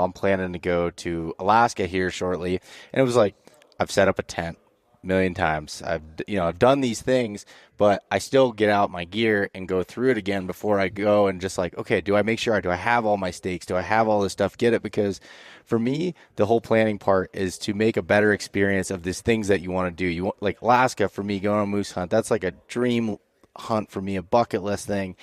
I'm planning to go to Alaska here shortly. And it was like, I've set up a tent a million times. I've done these things, but I still get out my gear and go through it again before I go, and just like, okay, do I make sure do I have all my stakes? Do I have all this stuff? Get it? Because for me, the whole planning part is to make a better experience of these things that you want to do. You want, like Alaska, for me, going on a moose hunt, that's like a dream hunt for me, a bucket list thing.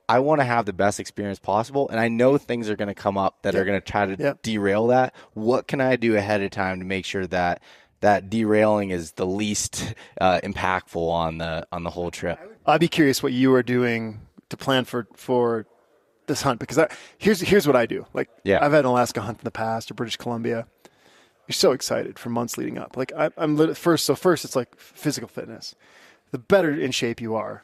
I want to have the best experience possible, and I know things are going to come up that are going to try to derail that. What can I do ahead of time to make sure that derailing is the least impactful on the whole trip? I'd be curious what you are doing to plan for this hunt, because here's what I do. Like, I've had an Alaska hunt in the past, or British Columbia. You're so excited for months leading up. Like, first it's like physical fitness. The better in shape you are,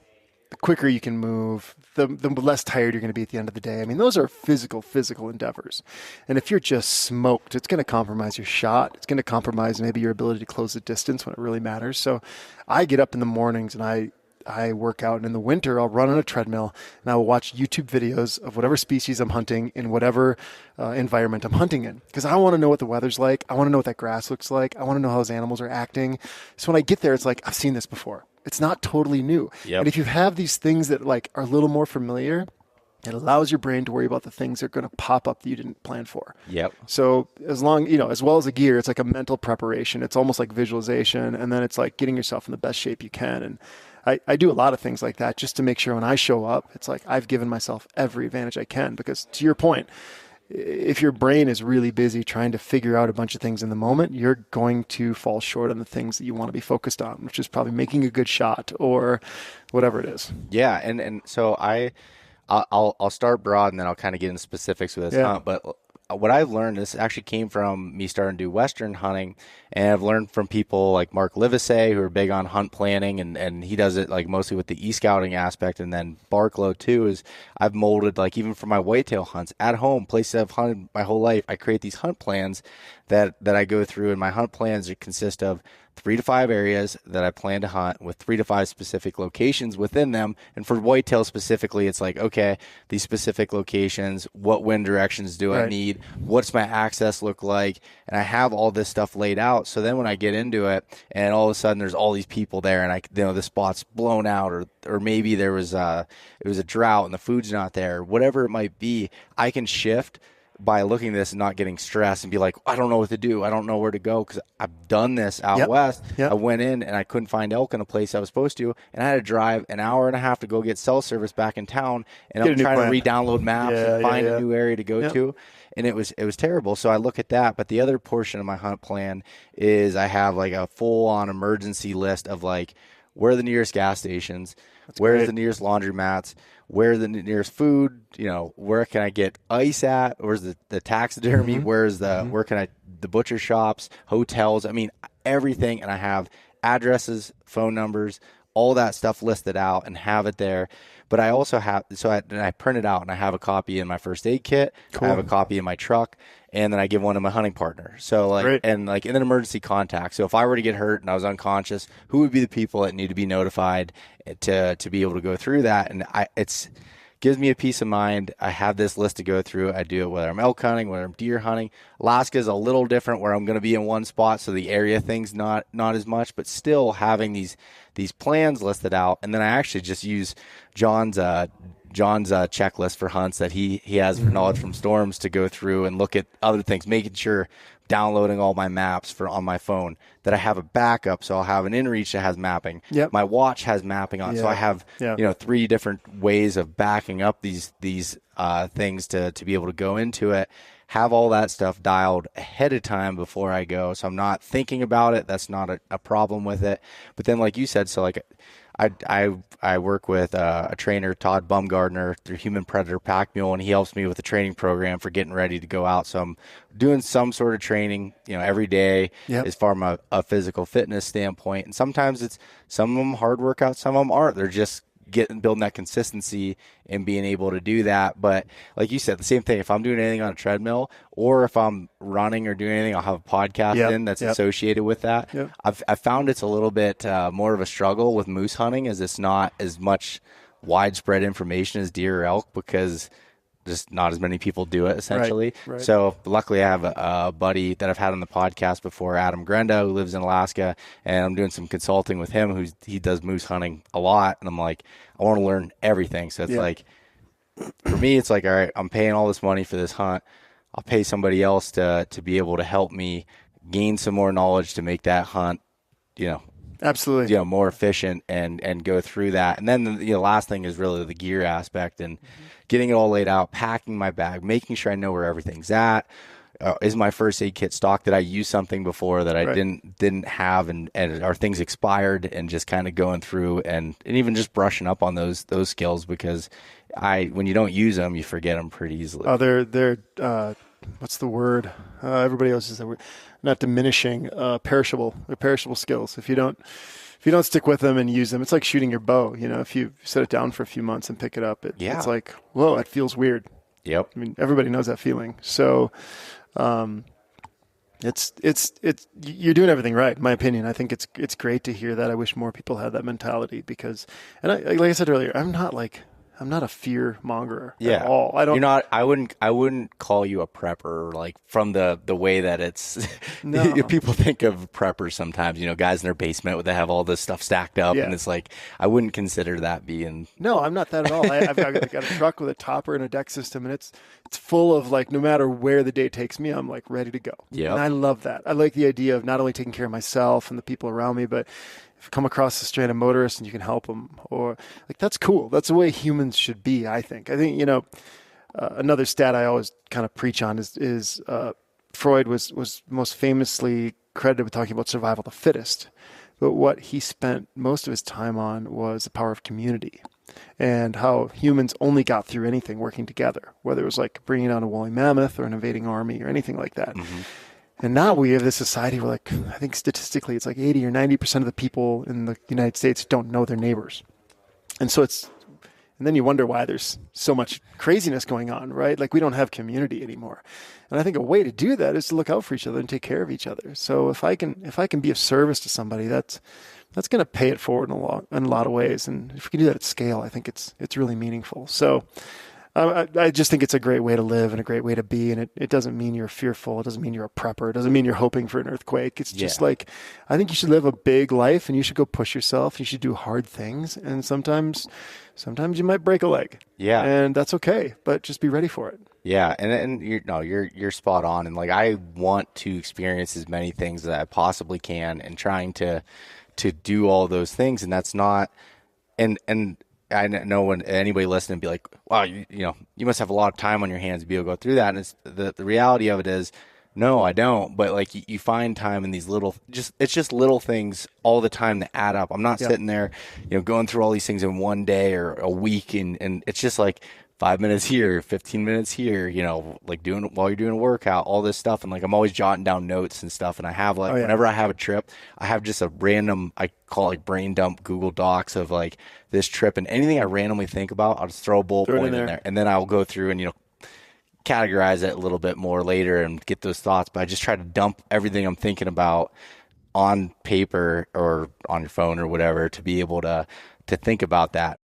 the quicker you can move, the less tired you're going to be at the end of the day. I mean, those are physical endeavors. And if you're just smoked, it's going to compromise your shot. It's going to compromise maybe your ability to close the distance when it really matters. So I get up in the mornings and I work out, and in the winter I'll run on a treadmill, and I will watch YouTube videos of whatever species I'm hunting in whatever environment I'm hunting in, because I want to know what the weather's like. I want to know what that grass looks like. I want to know how those animals are acting. So when I get there, it's like, I've seen this before. It's not totally new. Yep. And if you have these things that like are a little more familiar, it allows your brain to worry about the things that are going to pop up that you didn't plan for. Yep. So as well as the gear, it's like a mental preparation. It's almost like visualization, and then it's like getting yourself in the best shape you can. And I do a lot of things like that just to make sure when I show up, it's like I've given myself every advantage I can. Because to your point, if your brain is really busy trying to figure out a bunch of things in the moment, you're going to fall short on the things that you want to be focused on, which is probably making a good shot or whatever it is. Yeah, and so I'll start broad, and then I'll kind of get into specifics with this hunt. But what I've learned, this actually came from me starting to do Western hunting, and I've learned from people like Mark Livesey, who are big on hunt planning, and he does it like mostly with the e-scouting aspect, and then Barklow too, is I've molded, like, even for my whitetail hunts at home, places I've hunted my whole life, I create these hunt plans that I go through, and my hunt plans consist of 3 to 5 areas that I plan to hunt with 3 to 5 specific locations within them. And for whitetail specifically, it's like, okay, these specific locations, what wind directions do I need? What's my access look like? And I have all this stuff laid out. So then when I get into it, and all of a sudden there's all these people there, and the spot's blown out, or maybe it was a drought and the food's not there, whatever it might be, I can shift by looking at this and not getting stressed and be like, I don't know what to do. I don't know where to go, because I've done this out west. I went in and I couldn't find elk in a place I was supposed to, and I had to drive an hour and a half to go get cell service back in town, and I'm trying to re-download maps and find a new area to go to, and it was terrible. So I look at that, but the other portion of my hunt plan is I have like a full-on emergency list of like, where are the nearest gas stations, where's the nearest laundromats, where's the nearest food, where can I get ice at, where's the taxidermy, where's where can I, the butcher shops, hotels, I mean, everything. And I have addresses, phone numbers, all that stuff listed out and have it there. But I also have, I print it out, and I have a copy in my first aid kit. Cool. I have a copy in my truck, and then I give one to my hunting partner. So and then emergency contact. So if I were to get hurt and I was unconscious, who would be the people that need to be notified to be able to go through that? And it's gives me a peace of mind. I have this list to go through. I do it whether I'm elk hunting, whether I'm deer hunting. Alaska is a little different, where I'm going to be in one spot, so the area thing's not as much, but still having these plans listed out. And then I actually just use John's checklist for hunts that he has for Knowledge from Storms to go through and look at other things, making sure, downloading all my maps on my phone, that I have a backup. So I'll have an inReach that has mapping. Yep. My watch has mapping on. So I have 3 different ways of backing up these things to be able to go into it. Have all that stuff dialed ahead of time before I go, so I'm not thinking about it. That's not a problem with it. But then, like you said, so like I work with a trainer, Todd Bumgardner, through Human Predator Pack Mule, and he helps me with a training program for getting ready to go out. So I'm doing some sort of training, every day as far as a physical fitness standpoint. And sometimes it's some of them hard workouts, some of them aren't. They're just building that consistency and being able to do that. But like you said, the same thing, if I'm doing anything on a treadmill, or if I'm running or doing anything, I'll have a podcast in that's associated with that. I've found it's a little bit more of a struggle with moose hunting, as it's not as much widespread information as deer or elk, because just not as many people do it essentially. Right. So luckily I have a buddy that I've had on the podcast before, Adam Grenda, who lives in Alaska, and I'm doing some consulting with him he does moose hunting a lot. And I'm like, I want to learn everything. So it's like, for me, it's like, all right, I'm paying all this money for this hunt. I'll pay somebody else to be able to help me gain some more knowledge to make that hunt, absolutely, more efficient and go through that. And then the last thing is really the gear aspect and getting it all laid out, packing my bag, making sure I know where everything's at. Is my first aid kit stocked? Did I use something before that I didn't have, and are things expired? And just kind of going through and even just brushing up on those skills, because when you don't use them, you forget them pretty easily. Oh, they're what's the word? Everybody else uses that word. Not diminishing. Perishable. They're perishable skills. If you don't stick with them and use them, it's like shooting your bow. If you set it down for a few months and pick it up, it's like, whoa, it feels weird. Yep. I mean, everybody knows that feeling. So, it's you're doing everything right, in my opinion. I think it's great to hear that. I wish more people had that mentality, because, and like I said earlier, I'm not a fear monger at all. I don't. You're not. I wouldn't call you a prepper, like from the way that it's. No. People think of preppers sometimes. Guys in their basement they have all this stuff stacked up, and it's like, I wouldn't consider that being. No, I'm not that at all. I've got a truck with a topper and a deck system, and it's full of, like, no matter where the day takes me, I'm like ready to go. Yeah, and I love that. I like the idea of not only taking care of myself and the people around me, but if you come across a stranded motorist and you can help them, or like, that's cool. That's the way humans should be, I think. I think, another stat I always kind of preach on is Freud was most famously credited with talking about survival of the fittest. But what he spent most of his time on was the power of community, and how humans only got through anything working together, whether it was like bringing down a woolly mammoth or an invading army or anything like that. Mm-hmm. And now we have this society where, like, I think statistically it's like 80 or 90% of the people in the United States don't know their neighbors. And then you wonder why there's so much craziness going on, right? Like, we don't have community anymore. And I think a way to do that is to look out for each other and take care of each other. So if I can be of service to somebody, that's going to pay it forward in a lot of ways. And if we can do that at scale, I think it's really meaningful. So I just think it's a great way to live and a great way to be. And it doesn't mean you're fearful. It doesn't mean you're a prepper. It doesn't mean you're hoping for an earthquake. It's just like, I think you should live a big life, and you should go push yourself. You should do hard things. And sometimes you might break a leg. Yeah. And that's okay, but just be ready for it. Yeah. And you're spot on. And, like, I want to experience as many things that I possibly can, and trying to do all those things. And that's not, and I know when anybody listening be like, wow, you must have a lot of time on your hands to be able to go through that. And it's the reality of it is, no, I don't. But, like, you find time in these it's just little things all the time that add up. I'm not sitting there, going through all these things in one day or a week. And it's just like 5 minutes here, 15 minutes here, like while you're doing a workout, all this stuff. And, like, I'm always jotting down notes and stuff. And I have, like, whenever I have a trip, I have just a random, I call it, like, brain dump Google Docs of, like, this trip, and anything I randomly think about, I'll just throw a bullet point in there. And then I'll go through and, categorize it a little bit more later and get those thoughts. But I just try to dump everything I'm thinking about on paper or on your phone or whatever, to be able to think about that.